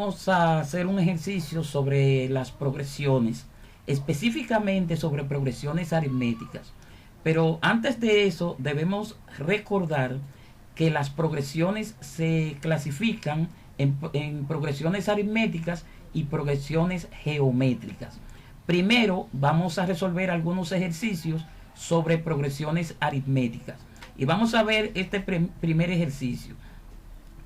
vamos a hacer un ejercicio sobre las progresiones, específicamente sobre progresiones aritméticas. Pero antes de eso debemos recordar que las progresiones se clasifican en progresiones aritméticas y progresiones geométricas. Primero vamos a resolver algunos ejercicios sobre progresiones aritméticas. Y vamos a ver este primer ejercicio.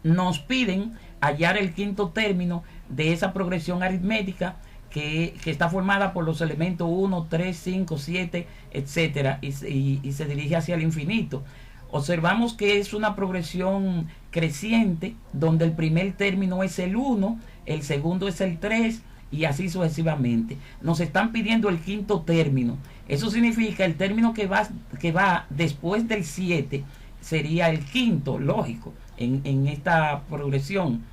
Nos piden hallar el quinto término de esa progresión aritmética que está formada por los elementos 1, 3, 5, 7, etc. Y se dirige hacia el infinito. Observamos que es una progresión creciente donde el primer término es el 1, el segundo es el 3 y así sucesivamente. Nos están pidiendo el quinto término. Eso significa el término que va después del 7 sería el quinto, lógico, en esta progresión.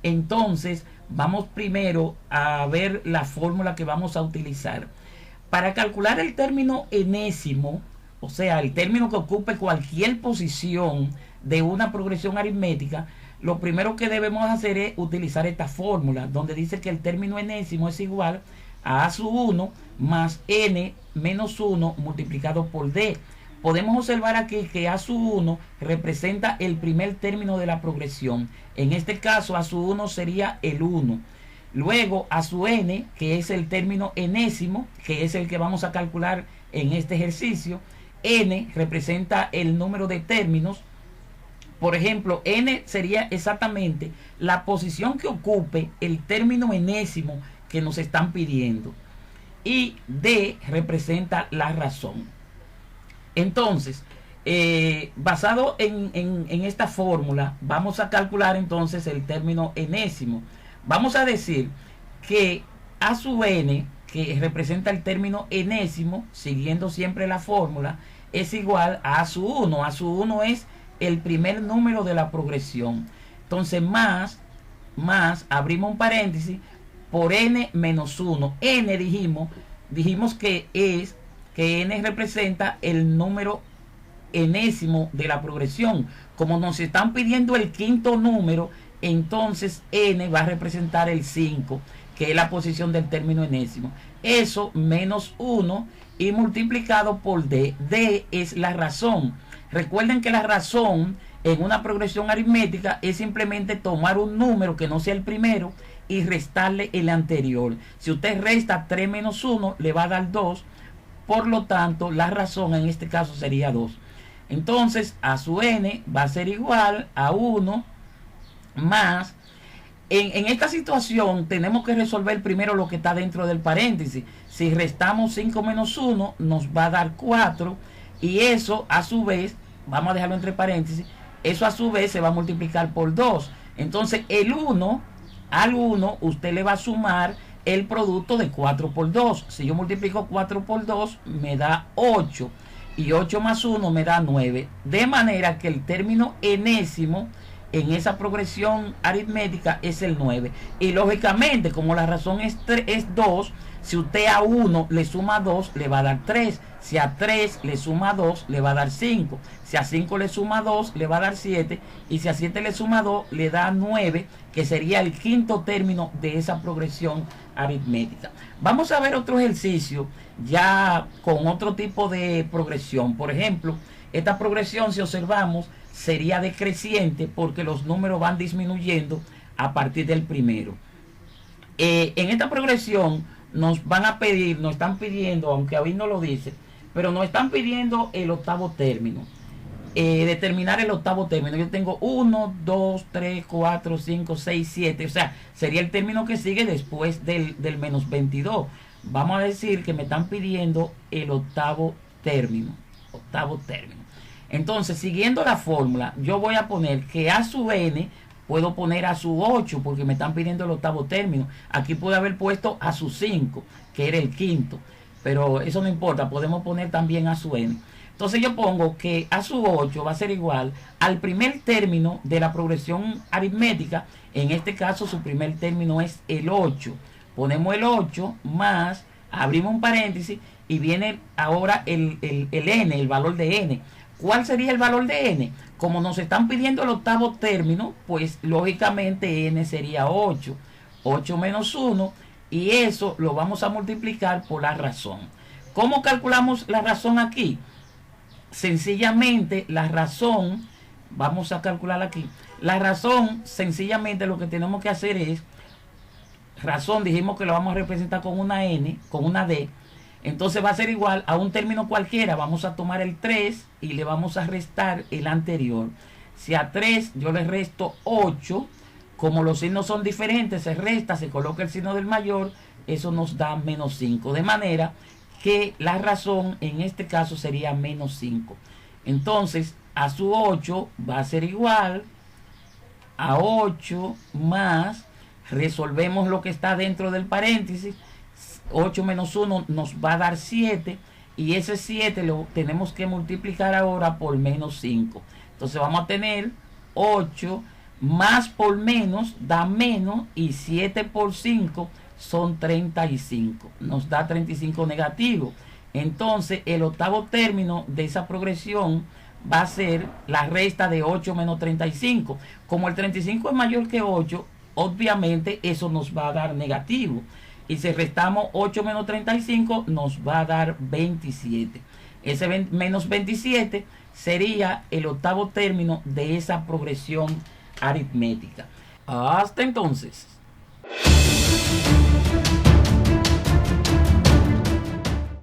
Entonces, vamos primero a ver la fórmula que vamos a utilizar. Para calcular el término enésimo, o sea, el término que ocupe cualquier posición de una progresión aritmética, lo primero que debemos hacer es utilizar esta fórmula, donde dice que el término enésimo es igual a sub 1 más n menos 1 multiplicado por d. Podemos observar aquí que a sub 1 representa el primer término de la progresión. En este caso, a sub 1 sería el 1. Luego, a sub n, que es el término enésimo, que es el que vamos a calcular en este ejercicio. N representa el número de términos. Por ejemplo, n sería exactamente la posición que ocupe el término enésimo que nos están pidiendo. Y d representa la razón. Entonces, basado en esta fórmula, vamos a calcular entonces el término enésimo. Vamos a decir que a sub n, que representa el término enésimo, siguiendo siempre la fórmula, es igual a sub 1. A sub 1 es el primer número de la progresión. Entonces, más, abrimos un paréntesis, por n menos 1. N dijimos que n representa el número enésimo de la progresión. Como nos están pidiendo el quinto número, entonces n va a representar el 5, que es la posición del término enésimo. Eso menos 1 y multiplicado por d. D es la razón. Recuerden que la razón en una progresión aritmética es simplemente tomar un número que no sea el primero y restarle el anterior. Si usted resta 3 menos 1, le va a dar 2. Por lo tanto, la razón en este caso sería 2. Entonces, a sub n va a ser igual a 1 más. En esta situación tenemos que resolver primero lo que está dentro del paréntesis. Si restamos 5 menos 1, nos va a dar 4. Y eso, a su vez, vamos a dejarlo entre paréntesis, eso a su vez se va a multiplicar por 2. Entonces, al 1, usted le va a sumar el producto de 4 por 2. Si yo multiplico 4 por 2, me da 8. Y 8 más 1 me da 9. De manera que el término enésimo en esa progresión aritmética es el 9. Y lógicamente, como la razón es 2, si usted a 1 le suma 2, le va a dar 3. Si a 3 le suma 2, le va a dar 5. Si a 5 le suma 2, le va a dar 7. Y si a 7 le suma 2, le da 9, que sería el quinto término de esa progresión aritmética. Vamos a ver otro ejercicio ya con otro tipo de progresión. Por ejemplo, esta progresión, si observamos, sería decreciente porque los números van disminuyendo a partir del primero. En esta progresión nos están pidiendo, aunque hoy no lo dice, pero nos están pidiendo el octavo término. Determinar el octavo término. Yo tengo 1, 2, 3, 4, 5, 6, 7. O sea, sería el término que sigue después del menos 22. Vamos a decir que me están pidiendo el octavo término. Entonces, siguiendo la fórmula, yo voy a poner que a sub n, puedo poner a sub 8 porque me están pidiendo el octavo término. Aquí pude haber puesto a sub 5, que era el quinto. Pero eso no importa, podemos poner también a sub n. Entonces yo pongo que a sub 8 va a ser igual al primer término de la progresión aritmética. En este caso su primer término es el 8. Ponemos el 8 más, abrimos un paréntesis y viene ahora el n, el valor de n. ¿Cuál sería el valor de n? Como nos están pidiendo el octavo término, pues lógicamente n sería 8. 8 menos 1, y eso lo vamos a multiplicar por la razón. ¿Cómo calculamos la razón aquí? Sencillamente la razón, vamos a calcular aquí, la razón sencillamente lo que tenemos que hacer es, razón dijimos que lo vamos a representar con una n, con una d, entonces va a ser igual a un término cualquiera. Vamos a tomar el 3 y le vamos a restar el anterior. Si a 3 yo le resto 8, como los signos son diferentes, se resta, se coloca el signo del mayor, eso nos da menos 5. De manera que la razón en este caso sería menos 5. Entonces a su 8 va a ser igual a 8 más, resolvemos lo que está dentro del paréntesis, 8 menos 1 nos va a dar 7, y ese 7 lo tenemos que multiplicar ahora por menos 5. Entonces vamos a tener 8 más por menos da menos, y 7 por 5 son 35. Nos da 35 negativo. Entonces el octavo término de esa progresión va a ser la resta de 8 menos 35. Como el 35 es mayor que 8, obviamente eso nos va a dar negativo. Y si restamos 8 menos 35, nos va a dar 27. Ese menos 27 sería el octavo término de esa progresión aritmética. Hasta entonces.